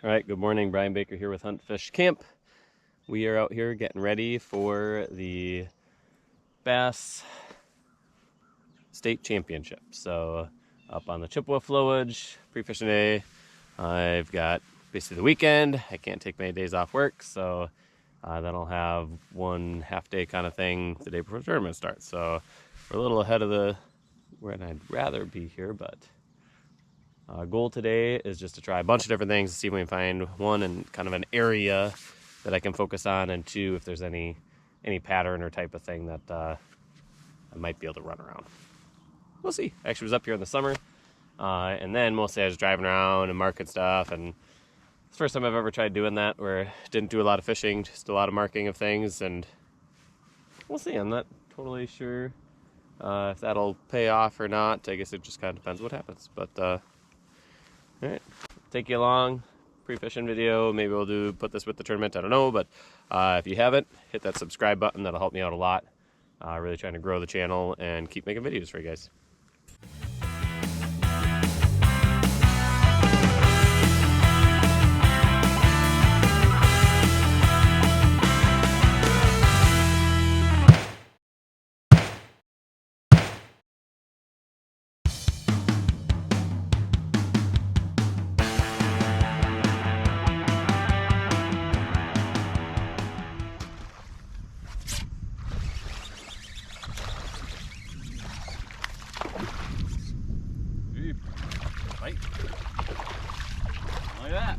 All right, good morning. Brian Baker here with Hunt Fish Camp. We are out here getting ready for the Bass State Championship. So up on the Chippewa Flowage, pre-fishing day. I've got basically the weekend. I can't take many days off work, so then I'll have one half-day kind of thing the day before the tournament starts. So we're a little ahead of when I'd rather be here, but goal today is just to try a bunch of different things to see if we can find one and kind of an area that I can focus on, and two, if there's any pattern or type of thing that I might be able to run around. We'll see. I actually was up here in the summer, and then mostly I was driving around and marking stuff, and it's the first time I've ever tried doing that, where I didn't do a lot of fishing, just a lot of marking of things, and we'll see. I'm not totally sure if that'll pay off or not. I guess it just kind of depends what happens, but all right, take you along, pre-fishing video. Maybe we'll put this with the tournament, I don't know, but if you haven't, hit that subscribe button. That'll help me out a lot. Really trying to grow the channel and keep making videos for you guys. Right. Look at that.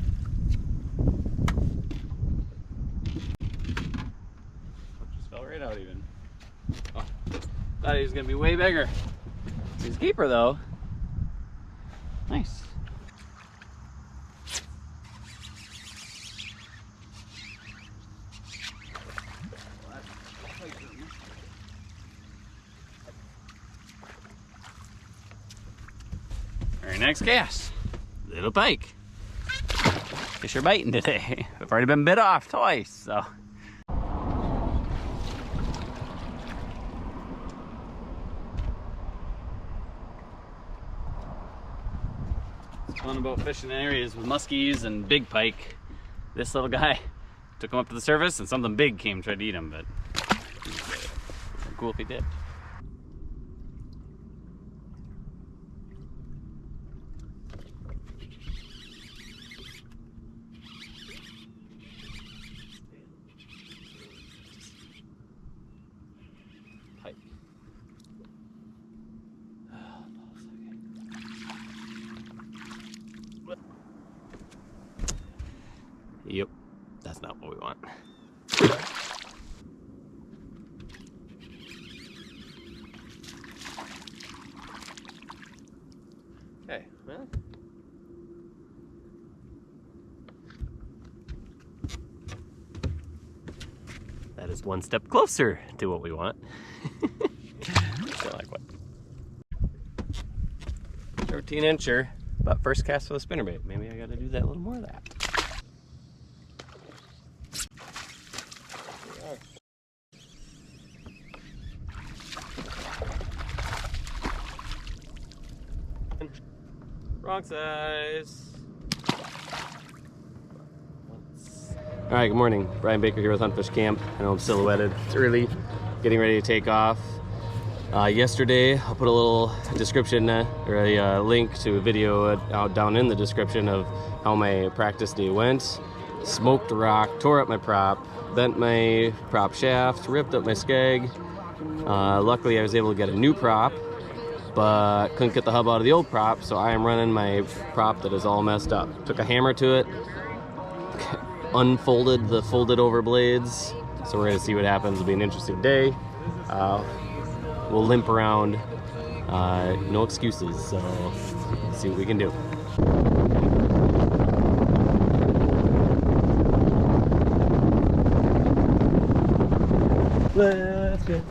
Just fell right out even. Oh, thought he was gonna be way bigger. He's a keeper though. Nice. Very next cast, little pike. Fish are biting today. I've already been bit off twice, so. It's fun about fishing in areas with muskies and big pike. This little guy took him up to the surface, and something big came tried to eat him, but cool if he did. Yep, that's not what we want. Okay, well. That is one step closer to what we want. Like what? 13-incher, but first cast with a spinnerbait. Maybe I gotta do that, a little more of that. Wrong size. All right, good morning. Brian Baker here with Hunt Fish Camp. I know I'm silhouetted. It's early, getting ready to take off. Yesterday, I'll put a little description or a link to a video down in the description of how my practice day went. Smoked a rock, tore up my prop, bent my prop shaft, ripped up my skeg. Luckily, I was able to get a new prop, but couldn't get the hub out of the old prop, so I am running my prop that is all messed up. Took a hammer to it, unfolded the folded over blades, so we're gonna see what happens. It'll be an interesting day. We'll limp around, no excuses, so let's see what we can do. Let's go.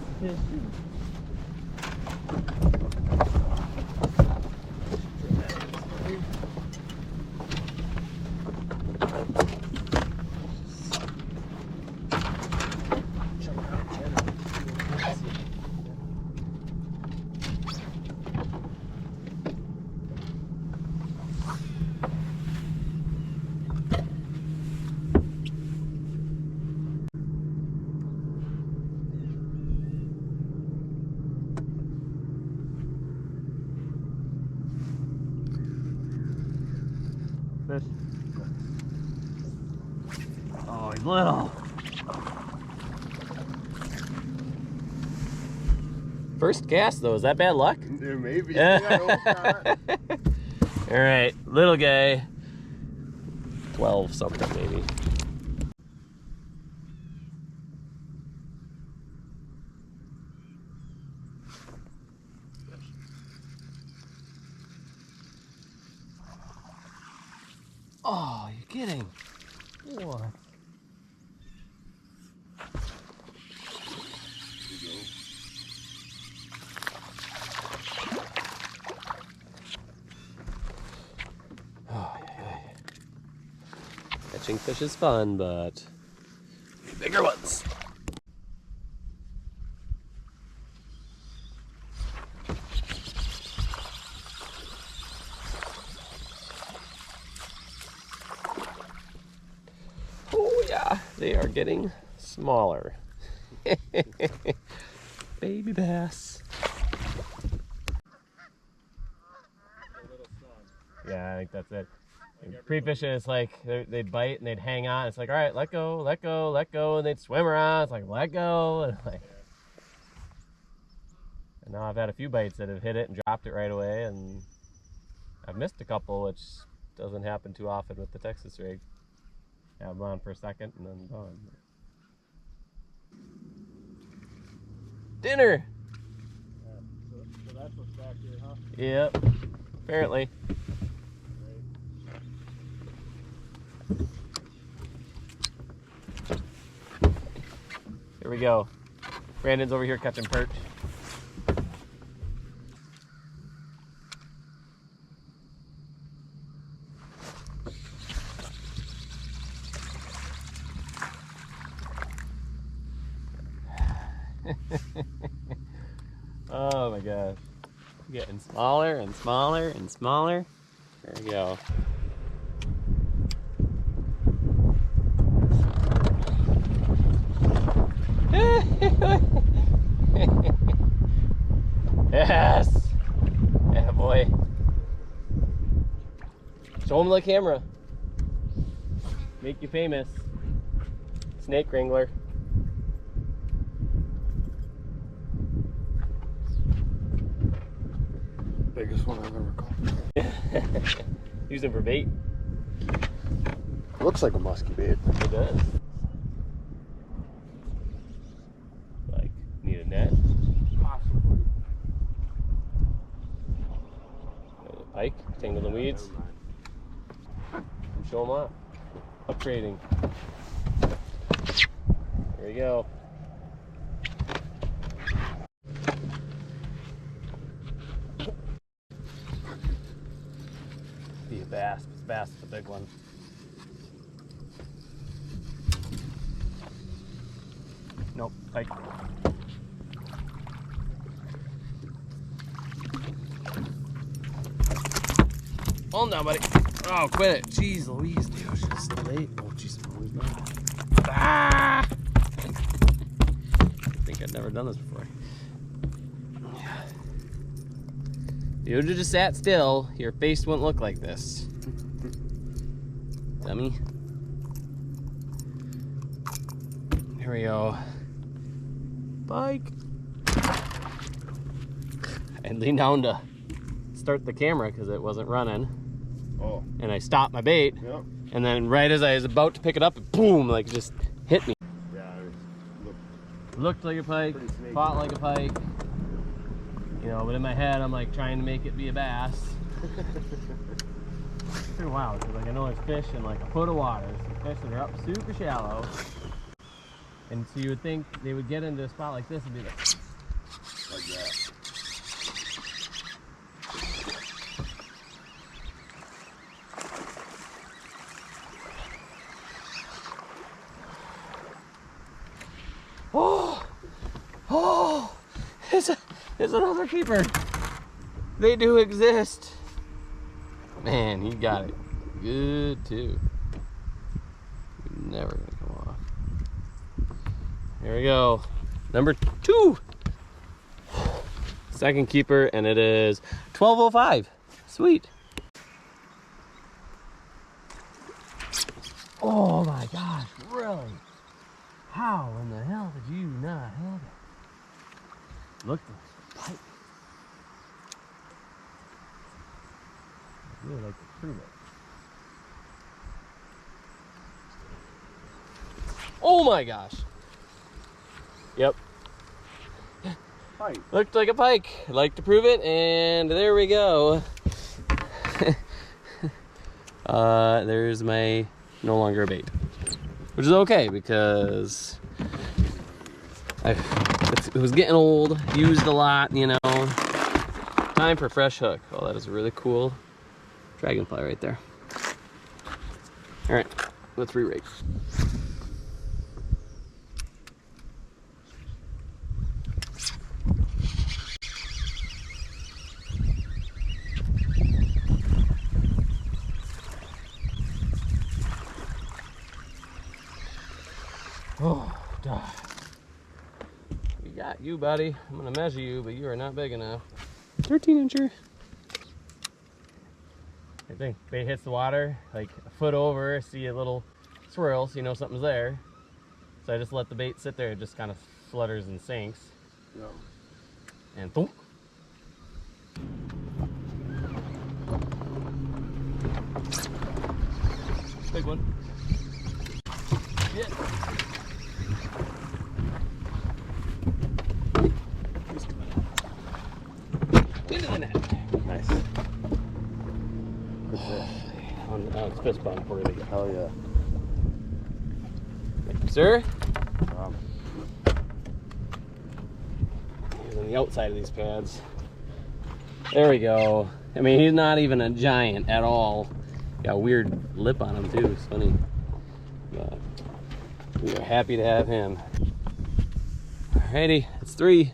Fish. Oh, he's little. First cast though, is that bad luck? There may be. Yeah, all right, little guy. 12 something maybe. Oh, you're kidding. What? Oh, yeah. Catching fish is fun, but bigger ones. Oh yeah, they are getting smaller. Baby bass. Yeah, I think that's it. Pre-fishing, it's like they'd bite and they'd hang on. It's like, all right, let go, let go, let go, and they'd swim around. It's like, let go, and now I've had a few bites that have hit it and dropped it right away, and I've missed a couple, which doesn't happen too often with the Texas rig. Have them on for a second and then gone. Dinner. So that's what's back here, huh? Yep. Apparently. Here we go. Brandon's over here catching perch. Oh my gosh. Getting smaller and smaller and smaller. There we go. Yes! Yeah, boy. Show him the camera. Make you famous. Snake wrangler. Biggest one I've ever caught. Use them for bait. Looks like a musky bait. It does. Like, need a net? Possibly. A pike, tangle the weeds. Show them off. Upgrading. There you go. Be a bass. Bass is the big one. Nope, pike. Hold on now, buddy. Oh, quit it. Jeez Louise, dude. It's so late. Oh, jeez. Ah! I think I've never done this before. If you would have just sat still, your face wouldn't look like this. Dummy. Here we go. Bike. I leaned down to start the camera because it wasn't running. Oh. And I stopped my bait. Yep. And then right as I was about to pick it up, boom, like just hit me. Yeah, it Looked like a pike, fought like a pike. You know, but in my head, I'm like trying to make it be a bass. It's pretty wild, because like I know there's fish in like a foot of water. Some fish that are up super shallow. And so you would think they would get into a spot like this and be like that. oh, oh, there's another keeper. They do exist. Man, he got it good too. Never gonna come off. Here we go. Number 2. Second keeper, and it is 12:05. Sweet. Oh my gosh, really? How in the hell did you not have it? Look at the pipe. I really like to prove it. Oh my gosh. Yep. Pike. Looked like a pike. I'd like to prove it, and there we go. There's my no longer a bait, which is okay because it was getting old, used a lot, you know. Time for fresh hook. Oh, that is a really cool dragonfly right there. All right, let's re-rig. Oh, God. We got you, buddy. I'm gonna measure you, but you are not big enough. 13-incher. I think bait hits the water like a foot over, see a little swirl, so you know something's there. So I just let the bait sit there. It just kind of flutters and sinks. Yeah. And thump. Big one. Yeah. Into the net. Nice. Good fish. Oh, it's fist bump for you. Hell yeah. Thank you, sir. Um, He's on the outside of these pads. There we go. I mean, he's not even a giant at all. Got a weird lip on him too. It's funny. But we are happy to have him. Alrighty, it's 3.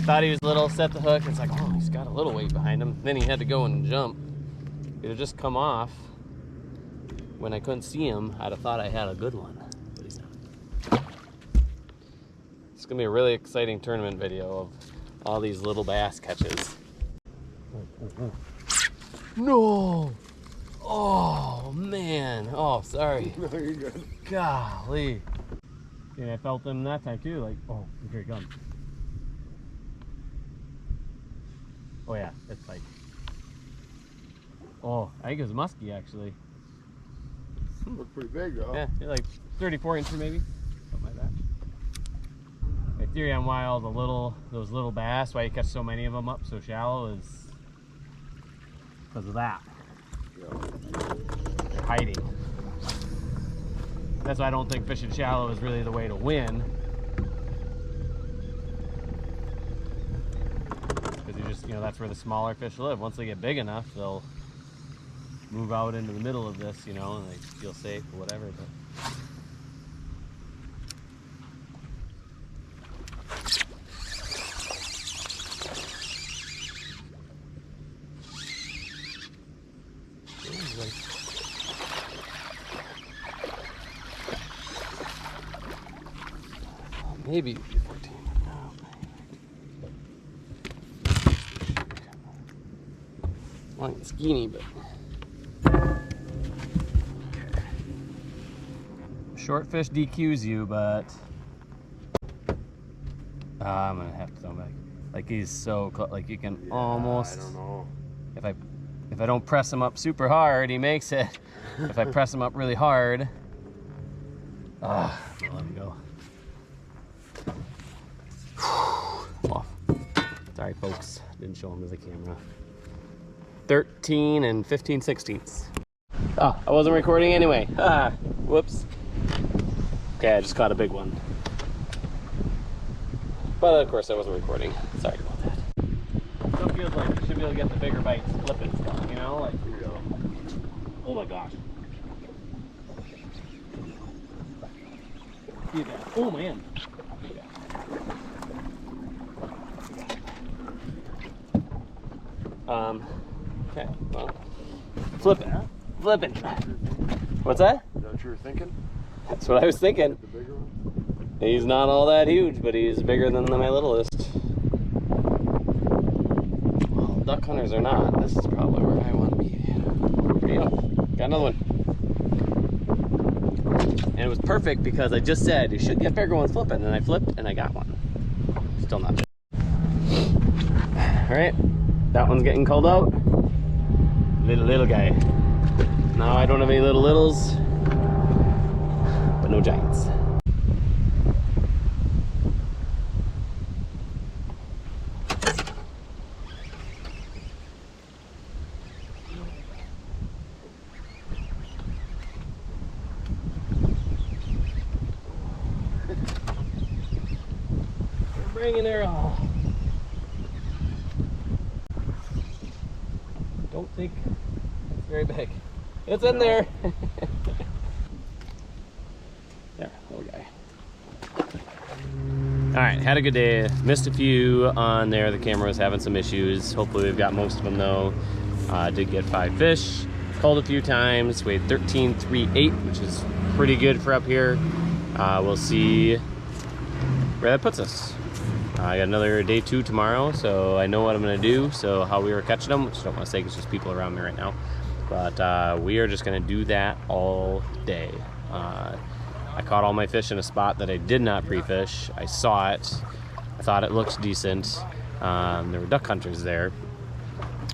Thought he was little, set the hook. It's like, oh, he's got a little weight behind him. Then he had to go and jump. It had just come off. When I couldn't see him, I'd have thought I had a good one, but he's not. It's gonna be a really exciting tournament video of all these little bass catches. No! Oh man! Oh, sorry. no, you're good. Golly! And I felt him that time too. Like, oh, here he comes. Oh yeah, it's like, oh, I think it was musky actually. Look pretty big though. Yeah, like 34 inches maybe, something like that. My theory on why all those little bass, why you catch so many of them up so shallow is because of that. Yeah. They're hiding. That's why I don't think fishing shallow is really the way to win. Because you just, you know, that's where the smaller fish live. Once they get big enough, they'll move out into the middle of this, you know, and they feel safe or whatever. But maybe 14. No. Long and skinny, but short fish DQs you, but I'm gonna have to throw him back. Like he's so close, like you can almost. I don't know. If I don't press him up super hard, he makes it. If I press him up really hard, I'll let him go. Off. Sorry, folks. Didn't show him to the camera. 13 and 15/16. Oh, I wasn't recording anyway. Ah, whoops. Okay, I just caught a big one. But of course I wasn't recording. Sorry about that. Still feels like you should be able to get the bigger bites flipping stuff, you know? Like, here we go. Oh my gosh. See that? Oh man. Okay, well, flipping. What's that? Is that what you were thinking? That's what I was thinking. The bigger one? He's not all that huge, but he's bigger than my littlest. Well, duck hunters or not, this is probably where I want to be. There you go. Got another one. And it was perfect because I just said you should get bigger ones flipping, and I flipped and I got one. Still not big. All right, that one's getting called out. Little guy. Now I don't have any littles, but no giants. Bringing her all. Don't think it's very big. It's in there. There, little guy. All right, had a good day. Missed a few on there. The camera was having some issues. Hopefully we've got most of them though. Did get 5 fish. Called a few times. Weighed 13.38, which is pretty good for up here. We'll see where that puts us. I got another day 2 tomorrow, so I know what I'm gonna do. So how we were catching them, which I don't want to say because there's people around me right now, but we are just gonna do that all day. I caught all my fish in a spot that I did not pre-fish. I saw it. I thought it looked decent. There were duck hunters there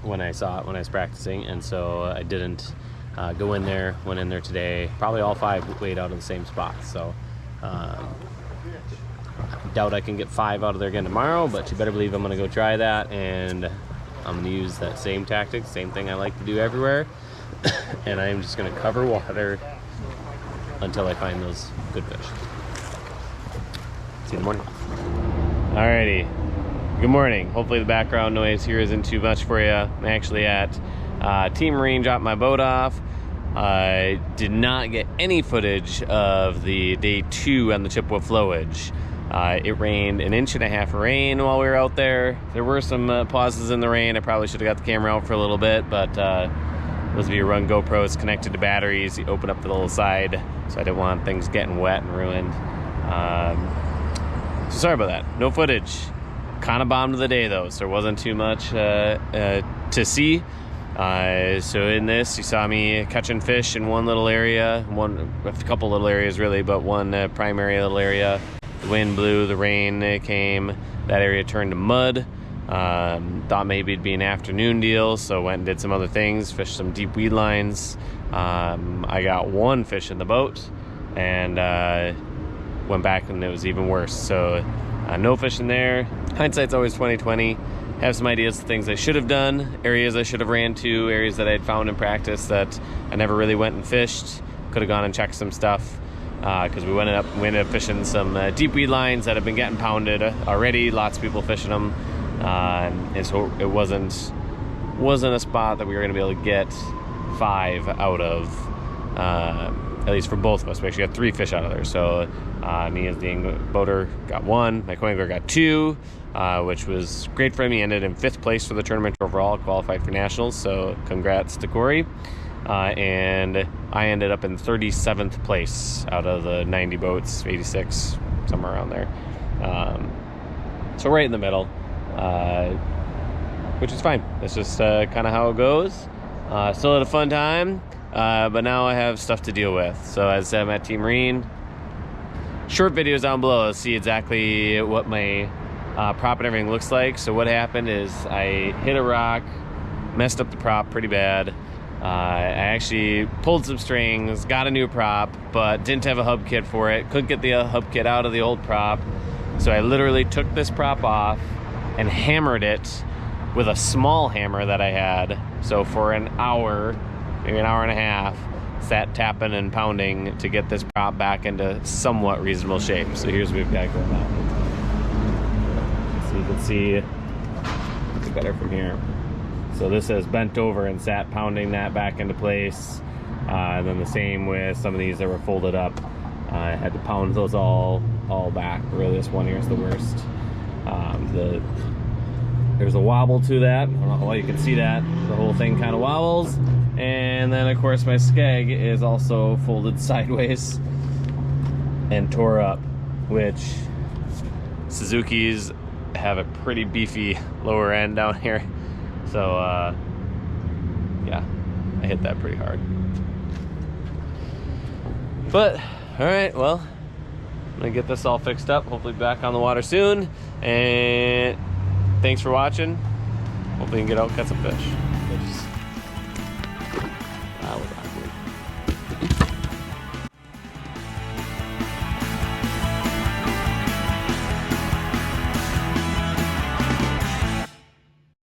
when I saw it when I was practicing, and so I didn't go in there. Went in there today. Probably all 5 weighed out of the same spot. So. Doubt I can get 5 out of there again tomorrow, but you better believe I'm gonna go try that, and I'm gonna use that same tactic, same thing I like to do everywhere, and I'm just gonna cover water until I find those good fish. See you in the morning. Alrighty, good morning. Hopefully the background noise here isn't too much for you. I'm actually at Team Marine, dropped my boat off. I did not get any footage of the day 2 on the Chippewa Flowage. It rained 1.5 inches of rain while we were out there. There were some pauses in the rain. I probably should have got the camera out for a little bit, but those of you who run GoPros connected to batteries, you open up the little side, so I didn't want things getting wet and ruined. So sorry about that. No footage. Kind of bombed the day though, so there wasn't too much to see. So in this, you saw me catching fish in one little area, a couple little areas really, but one primary little area. The wind blew, the rain came, that area turned to mud. Thought maybe it'd be an afternoon deal, so went and did some other things, fished some deep weed lines. I got 1 fish in the boat, and went back and it was even worse. So no fish in there. Hindsight's always 20/20. Have some ideas of things I should have done, areas I should have ran to, areas that I'd found in practice that I never really went and fished. Could have gone and checked some stuff. Because we ended up fishing some deep weed lines that have been getting pounded already. Lots of people fishing them, and so it wasn't a spot that we were going to be able to get 5 out of. At least for both of us, we actually got 3 fish out of there. So me as the boater got 1, my co-angler got 2, which was great for me. Ended in 5th place for the tournament overall, qualified for nationals. So congrats to Corey. And I ended up in 37th place out of the 90 boats, 86, somewhere around there. So right in the middle, which is fine. That's just kind of how it goes. Still had a fun time, but now I have stuff to deal with. So as I said, I'm at Team Marine. Short videos down below to see exactly what my prop and everything looks like. So what happened is I hit a rock, messed up the prop pretty bad. I actually pulled some strings, got a new prop, but didn't have a hub kit for it. Couldn't get the hub kit out of the old prop. So I literally took this prop off and hammered it with a small hammer that I had. So for an hour, maybe an hour and a half, sat tapping and pounding to get this prop back into somewhat reasonable shape. So here's what we've got going on. So you can see it's better from here. So this has bent over and sat pounding that back into place. And then the same with some of these that were folded up. I had to pound those all back. Really, this one here is the worst. There's a wobble to that. I don't know how well you can see that. The whole thing kind of wobbles. And then of course my skeg is also folded sideways and tore up. which Suzuki's have a pretty beefy lower end down here. So yeah, I hit that pretty hard. But all right, well, I'm gonna get this all fixed up, hopefully back on the water soon, and thanks for watching. Hopefully you can get out and catch some fish.